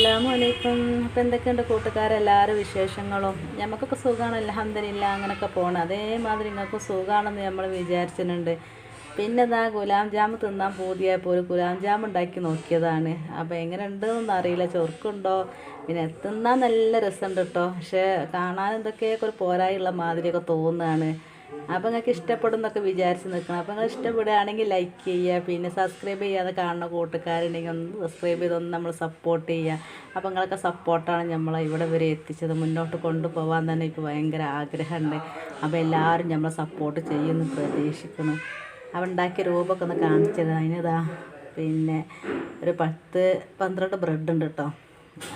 അസ്സലാമലൈക്കും. അപ്പം എന്തൊക്കെയുണ്ട് കൂട്ടുകാരെല്ലാവരും വിശേഷങ്ങളും? നമുക്കൊക്കെ സുഖമാണ്, അൽഹംദുലില്ലാ. അങ്ങനെയൊക്കെ പോകണം. അതേമാതിരി നിങ്ങൾക്ക് സുഖമാണെന്ന് നമ്മൾ വിചാരിച്ചിട്ടുണ്ട്. പിന്നെ ഇതാ ഗുലാം ജാം തിന്നാൻ പൂതിയായപ്പോൾ ഒരു ഗുലാം ജാം ഉണ്ടാക്കി നോക്കിയതാണ്. അപ്പോൾ എങ്ങനെ ഉണ്ടെന്നൊന്നും അറിയില്ല, ചൊറുക്കുണ്ടോ. പിന്നെ തിന്നാൻ നല്ല രസമുണ്ട് കേട്ടോ. പക്ഷേ കാണാൻ എന്തൊക്കെയൊക്കെ ഒരു പോരായുള്ള മാതിരിയൊക്കെ തോന്നുകയാണ്. അപ്പോൾ നിങ്ങൾക്ക് ഇഷ്ടപ്പെടുന്നൊക്കെ വിചാരിച്ച് നിൽക്കണം. അപ്പോൾ നിങ്ങൾ ഇഷ്ടപ്പെടുകയാണെങ്കിൽ ലൈക്ക് ചെയ്യുക. പിന്നെ സബ്സ്ക്രൈബ് ചെയ്യാതെ കാണുന്ന കൂട്ടുകാരുണ്ടെങ്കിൽ ഒന്ന് സബ്സ്ക്രൈബ് ചെയ്തൊന്ന് നമ്മൾ സപ്പോർട്ട് ചെയ്യുക. അപ്പോൾ നിങ്ങളൊക്കെ സപ്പോർട്ടാണ് നമ്മളെ ഇവിടെ വരെ എത്തിച്ചത്. മുന്നോട്ട് കൊണ്ടുപോകാൻ തന്നെ ഇപ്പോൾ ഭയങ്കര ആഗ്രഹമുണ്ട്. അപ്പോൾ എല്ലാവരും നമ്മളെ സപ്പോർട്ട് ചെയ്യുമെന്ന് പ്രതീക്ഷിക്കണം. അപ്പോൾ ഉണ്ടാക്കിയ രൂപമൊക്കെ ഒന്ന് കാണിച്ചത്. അതിനിതാ പിന്നെ ഒരു 10-12 ബ്രെഡ് ഉണ്ട് കേട്ടോ.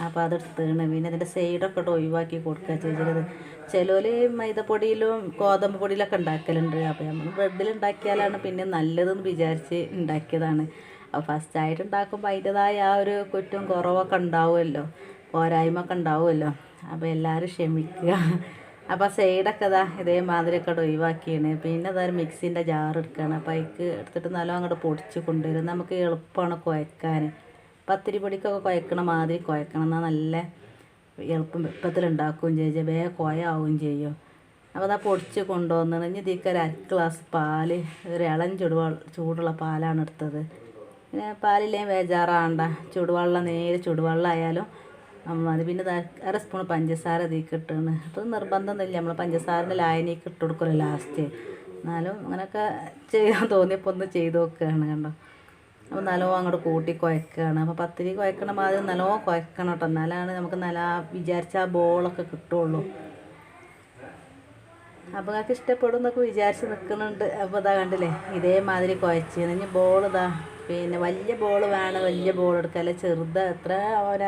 അപ്പോൾ അതെടുത്താണ്. പിന്നെ അതിൻ്റെ സൈഡൊക്കെ ഒഴിവാക്കി കൊടുക്കുക ചെയ്തത്. ചിലർ മൈദപ്പൊടിയിലും ഗോതമ്പ് പൊടിയിലൊക്കെ ഉണ്ടാക്കലുണ്ട്. അപ്പോൾ നമ്മൾ ബ്രെഡിൽ ഉണ്ടാക്കിയാലാണ് പിന്നെ നല്ലതെന്ന് വിചാരിച്ച് ഉണ്ടാക്കിയതാണ്. അപ്പോൾ ഫസ്റ്റായിട്ട് ഉണ്ടാക്കുമ്പോൾ അതിൻ്റെതായ ആ ഒരു കുറ്റവും കുറവൊക്കെ ഉണ്ടാവുമല്ലോ, പോരായ്മ ഒക്കെ ഉണ്ടാവുമല്ലോ. അപ്പോൾ എല്ലാവരും ക്ഷമിക്കുക. അപ്പോൾ സൈഡൊക്കെ ഇതേമാതിരിയൊക്കെ ഒഴിവാക്കിയാണ്. പിന്നെ അതൊരു മിക്സിൻ്റെ ജാർ എടുക്കുകയാണ്. അപ്പോൾ അതിക്ക് എടുത്തിട്ട് നല്ലോണം അങ്ങോട്ട് പൊടിച്ച് കൊണ്ടുവരും. നമുക്ക് എളുപ്പമാണ് കുഴക്കാൻ. പത്തിരി പൊടിക്കൊക്കെ കുഴക്കണ മാതിരി കുഴക്കണം. എന്നാൽ നല്ല എളുപ്പത്തിലുണ്ടാക്കുകയും ചെയ്യും, വേഗം കുഴയാവുകയും ചെയ്യും. അപ്പോൾ അതാ പൊടിച്ച് കൊണ്ടുവന്നത്. ഇനി ഇതിലേക്ക് ഒരു 1 ഗ്ലാസ് പാല്, ഒരു ഇളം ചൂടുള്ള പാലാണ് എടുത്തത്. പിന്നെ പാലില്ലെങ്കിൽ ബേജാറാണ്ട, നേരെ ചൂടുവെള്ളം ആയാലും മതി. പിന്നെ 1/2 സ്പൂൺ പഞ്ചസാര ഇതിലേക്ക് ഇട്ടാണ്. അപ്പോൾ നിർബന്ധമൊന്നുമില്ല, നമ്മൾ പഞ്ചസാരൻ്റെ ലായനിക്ക് ഇട്ട് കൊടുക്കുമല്ലോ ലാസ്റ്റ്. എന്നാലും അങ്ങനെയൊക്കെ ചെയ്യാൻ തോന്നിയപ്പോൾ ഒന്ന് ചെയ്ത് നോക്കുകയാണ് കണ്ടോ. അപ്പോൾ നല്ലോണം അങ്ങോട്ട് കൂട്ടി കുഴക്കുകയാണ്. അപ്പോൾ പത്തിരി കുഴക്കണ മാതിരി നല്ലോണം കുഴക്കണം കേട്ടോ. എന്നാലാണ് നമുക്ക് നല്ല വിചാരിച്ച ആ ബോളൊക്കെ കിട്ടുള്ളൂ. അപ്പോൾ നിങ്ങൾക്ക് ഇഷ്ടപ്പെടും എന്നൊക്കെ വിചാരിച്ച് നിൽക്കുന്നുണ്ട്. അപ്പോൾ ഇതാ കണ്ടില്ലേ, ഇതേമാതിരി കുഴച്ച് ഇനി ബോൾ പിന്നെ വലിയ ബോൾ വേണം, വലിയ ബോൾ എടുക്കുക. അല്ലെ ചെറുത് എത്ര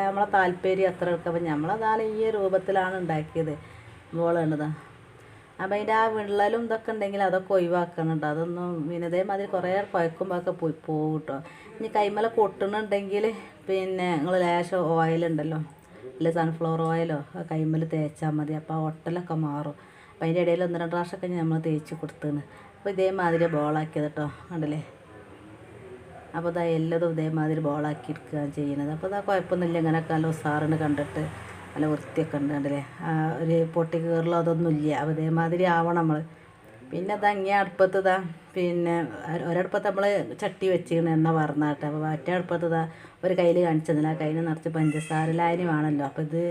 നമ്മളെ താല്പര്യം അത്ര എടുക്കുക. അപ്പോൾ നമ്മളതാണ് ഈ രൂപത്തിലാണ് ഉണ്ടാക്കിയത് ബോൾ കണ്ടതാ. അപ്പോൾ അതിൻ്റെ ആ വിള്ളലും ഇതൊക്കെ ഉണ്ടെങ്കിൽ അതൊക്കെ ഒഴിവാക്കണം കേട്ടോ. അതൊന്നും പിന്നെ ഇതേമാതിരി കുറേ കുഴക്കുമ്പോഴൊക്കെ പോകും കേട്ടോ. ഇനി കൈമല പൊട്ടണുണ്ടെങ്കിൽ പിന്നെ നിങ്ങൾ ലേശം ഓയിലുണ്ടല്ലോ, അല്ലെ സൺഫ്ലവർ ഓയിലോ കൈമൽ തേച്ചാൽ മതി. അപ്പോൾ ആ ഒട്ടലൊക്കെ മാറും. അപ്പോൾ അതിൻ്റെ ഇടയിൽ 1-2 പ്രാവശ്യമൊക്കെ നമ്മൾ തേച്ച് കൊടുത്തതാണ്. അപ്പോൾ ഇതേമാതിരി ബോളാക്കിയത് കേട്ടോ, കണ്ടല്ലേ. അപ്പോൾ ഇതാ എല്ലതും ഇതേമാതിരി ബോളാക്കി എടുക്കുകയാണ് ചെയ്യുന്നത്. അപ്പോൾ ഇതാ കുഴപ്പമൊന്നുമില്ല, ഇങ്ങനെയൊക്കെ നല്ല ഉസാറിന് കണ്ടിട്ട് നല്ല വൃത്തിയൊക്കെ ഉണ്ട് കണ്ടല്ലേ. ഒരു പൊട്ടി കയറലോ അതൊന്നും ഇല്ല. അപ്പോൾ ഇതേമാതിരി ആവണം നമ്മൾ. പിന്നെ അത് അങ്ങേ അടുപ്പത്ത് പിന്നെ ഒരടുപ്പത്ത് നമ്മൾ ചട്ടി വെച്ചിങ്ങനെ എണ്ണ പറഞ്ഞാട്ടെ. അപ്പോൾ മറ്റേ അടുപ്പത്ത് ഒരു കയ്യിൽ കാണിച്ചതില്ല, ആ കയ്യിൽ നിറച്ച് പഞ്ചസാര ലായനി വേണമല്ലോ. അപ്പോൾ ഇത്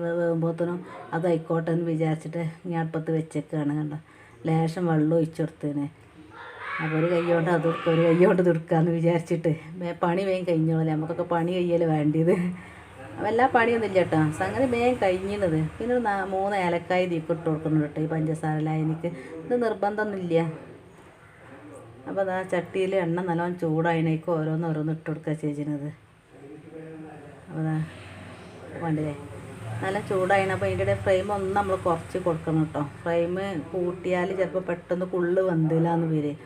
വേകുമ്പോഴത്തേനും അത് ആയിക്കോട്ടെ എന്ന് വിചാരിച്ചിട്ട് ഇങ്ങനെ അടുപ്പത്ത് വെച്ചേക്കാണ് കണ്ടോ. ലേശം വെള്ളം ഒഴിച്ചെടുത്തേനെ. അപ്പോൾ ഒരു കൈ കൊണ്ട് അത് എടുക്കുക, ഒരു കൈ കൊണ്ട് എടുക്കാമെന്ന് വിചാരിച്ചിട്ട് പണി വേഗം കഴിഞ്ഞോളല്ലേ. നമുക്കൊക്കെ പണി കഴിയൽ വേണ്ടിയത്. എല്ലാ പണിയൊന്നും ഇല്ല കേട്ടോ, സംഗതി വേഗം കഴിഞ്ഞത്. പിന്നെ 3 ഏലക്കായ ഇതിക്ക് ഇട്ട് കൊടുക്കുന്നുണ്ട് കേട്ടോ, ഈ പഞ്ചസാര ലായനിക്ക്. ഇത് നിർബന്ധമൊന്നുമില്ല. അപ്പോൾ അതാ ചട്ടിയിൽ എണ്ണ നല്ലോണം ചൂടായതിനേക്ക് ഓരോന്ന് ഇട്ട് കൊടുക്കുക ചെയ്യുന്നത്. അപ്പോൾ അതാ വേണ്ടേ നല്ല ചൂടായണം. അപ്പോൾ അതിൻ്റെ ഫ്ലെയിം ഒന്ന് നമ്മൾ കുറച്ച് കൊടുക്കണം കേട്ടോ. ഫ്ലെയിം കൂട്ടിയാൽ ചിലപ്പോൾ പെട്ടെന്ന് കുള്ള് വെന്തില്ലാന്ന് വരും.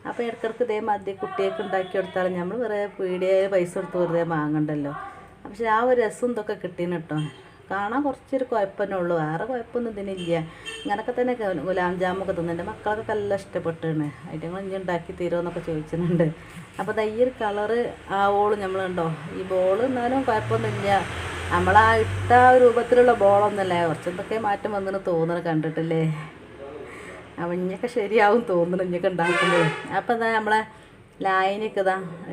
അപ്പോൾ ഇടയ്ക്കിടയ്ക്ക് ഇതേമാതിരി കുട്ടികൾക്ക് ഉണ്ടാക്കി കൊടുത്താൽ നമ്മൾ വെറുതെ പീടികയിൽ പൈസ കൊടുത്ത് വെറുതെ വാങ്ങണ്ടല്ലോ. പക്ഷേ ആ ഒരു രസം ഇതൊക്കെ കിട്ടീന് കേട്ടോ. കാണാൻ കുറച്ചൊരു കുഴപ്പമേ ഉള്ളൂ, വേറെ കുഴപ്പമൊന്നും ഇതിനില്ല. ഇങ്ങനൊക്കെ തന്നെ ഗുലാം ജാമൊക്കെ തിന്നുന്നുണ്ട്. മക്കളൊക്കെ നല്ല ഇഷ്ടപ്പെട്ടാണ്. ഐറ്റങ്ങൾ ഇനി ഉണ്ടാക്കി തരുമെന്നൊക്കെ ചോദിച്ചിട്ടുണ്ട്. അപ്പോൾ ഈ ഒരു കളറ് ആവോളും നമ്മളുണ്ടോ ഈ ബോൾ. എന്നാലും കുഴപ്പമൊന്നുമില്ല, നമ്മളാ ഇട്ട രൂപത്തിലുള്ള ബോളൊന്നുമല്ല. കുറച്ചെന്തൊക്കെ മാറ്റം വന്നിട്ട് തോന്നണം കണ്ടിട്ടില്ലേ. അപ്പം ഇനിയൊക്കെ ശരിയാവും തോന്നണം ഇനിയൊക്കെ ഉണ്ടാക്കുമ്പോൾ. അപ്പോൾ നമ്മളെ ലായനിക്ക്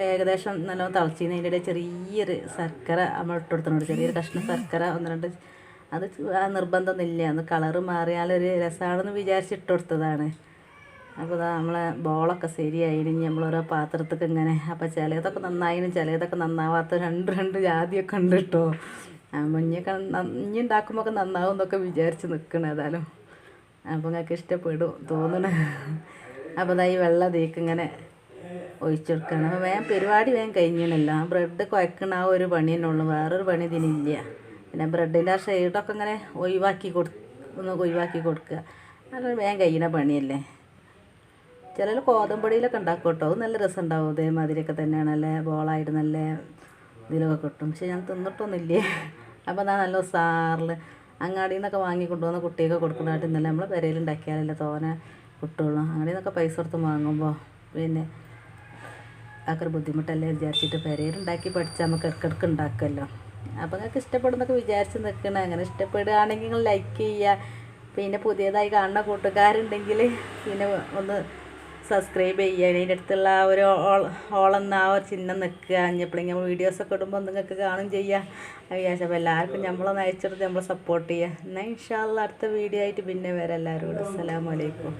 ഏകദേശം നല്ലോണം തിളച്ചിന്. അതിൻ്റെ ഇടയിൽ ചെറിയൊരു ശർക്കര നമ്മൾ ഇട്ട് കൊടുത്തിട്ടുണ്ട്, ചെറിയൊരു കഷ്ണം ശർക്കര 1-2. അത് നിർബന്ധമൊന്നുമില്ല, അന്ന് കളറ് മാറിയാലൊരു രസമാണെന്ന് വിചാരിച്ച് ഇട്ട് കൊടുത്തതാണ്. അപ്പോൾ നമ്മളെ ബോളൊക്കെ ശരിയായി. ഇനി നമ്മളോരോ പാത്രത്തേക്ക് ഇങ്ങനെ. അപ്പോൾ ചിലതൊക്കെ നന്നായിനും ചിലതൊക്കെ നന്നാവാത്ത രണ്ട് ജാതിയൊക്കെ ഉണ്ട് കേട്ടോ. അപ്പോൾ ഇനി ഉണ്ടാക്കുമ്പോൾ ഒക്കെ നന്നാവും എന്നൊക്കെ വിചാരിച്ച് നിൽക്കണം ഏതായാലും. അപ്പോൾ നിങ്ങൾക്ക് ഇഷ്ടപ്പെടും തോന്നണ. അപ്പോൾ ഈ വെള്ളം ഇതിലേക്ക് ഇങ്ങനെ ഒഴിച്ചെടുക്കണം. അപ്പോൾ പരിപാടി വേഗം കഴിഞ്ഞില്ലല്ലോ. ബ്രെഡ് കുഴക്കണ ആ ഒരു പണി തന്നെ ഉള്ളൂ, വേറൊരു പണി ഇതിനില്ല. പിന്നെ ബ്രെഡിൻ്റെ ആ ഷെയ്ഡൊക്കെ ഇങ്ങനെ ഒഴിവാക്കി കൊടുക്കുക. അത് വേഗം കഴിയുന്ന പണിയല്ലേ. ചിലർ ഗോതമ്പൊടിയിലൊക്കെ ഉണ്ടാക്കും കേട്ടോ, അത് നല്ല രസം ഉണ്ടാവും. ഇതേമാതിരിയൊക്കെ തന്നെയാണ്, നല്ല ബോളായിട്ട് നല്ല ഇതിലൊക്കെ കിട്ടും. പക്ഷെ ഞാൻ തിന്നിട്ടൊന്നുമില്ലേ. അപ്പോൾ നല്ല ഉസാറിൽ അങ്ങാടിയിൽ നിന്നൊക്കെ വാങ്ങി കൊണ്ടുവന്ന് കുട്ടിയൊക്കെ കൊടുക്കുന്നതായിട്ട് ഇന്നലെ നമ്മൾ പെരയിൽ ഉണ്ടാക്കിയാലല്ലേ തോനെ കിട്ടുള്ളൂ. അങ്ങാടിയിൽ നിന്നൊക്കെ പൈസ കൊടുത്ത് വാങ്ങുമ്പോൾ പിന്നെ അതൊക്കെ ഒരു ബുദ്ധിമുട്ടല്ലേ വിചാരിച്ചിട്ട് പെരയിൽ ഉണ്ടാക്കി പഠിച്ചാൽ നമുക്ക് ഇടയ്ക്കിടയ്ക്ക് ഉണ്ടാക്കുമല്ലോ. അപ്പോൾ നിങ്ങൾക്ക് ഇഷ്ടപ്പെടുന്നൊക്കെ വിചാരിച്ച് നിൽക്കണം. അങ്ങനെ ഇഷ്ടപ്പെടുകയാണെങ്കിൽ നിങ്ങൾ ലൈക്ക് ചെയ്യുക. പിന്നെ പുതിയതായി കാണുന്ന കൂട്ടുകാരുണ്ടെങ്കിൽ പിന്നെ ഒന്ന് സബ്സ്ക്രൈബ് ചെയ്യുക. അതിൻ്റെ അടുത്തുള്ള ആ ഒരു ഓളെന്ന ആ ഒരു ചിഹ്നം നിൽക്കുക. എപ്പോഴെങ്കിലും വീഡിയോസൊക്കെ ഇടുമ്പോൾ നിങ്ങൾക്ക് കാണും ചെയ്യുക. അത് വിചാരിച്ചപ്പോൾ എല്ലാവർക്കും നമ്മളൊന്ന് അയച്ചെടുത്ത് നമ്മൾ സപ്പോർട്ട് ചെയ്യുക. എന്നാൽ ഇൻഷാ അല്ലാഹ് അടുത്ത വീഡിയോ ആയിട്ട് പിന്നെ വരാം. എല്ലാവരും കൂടെ അസ്സലാമു അലൈക്കും.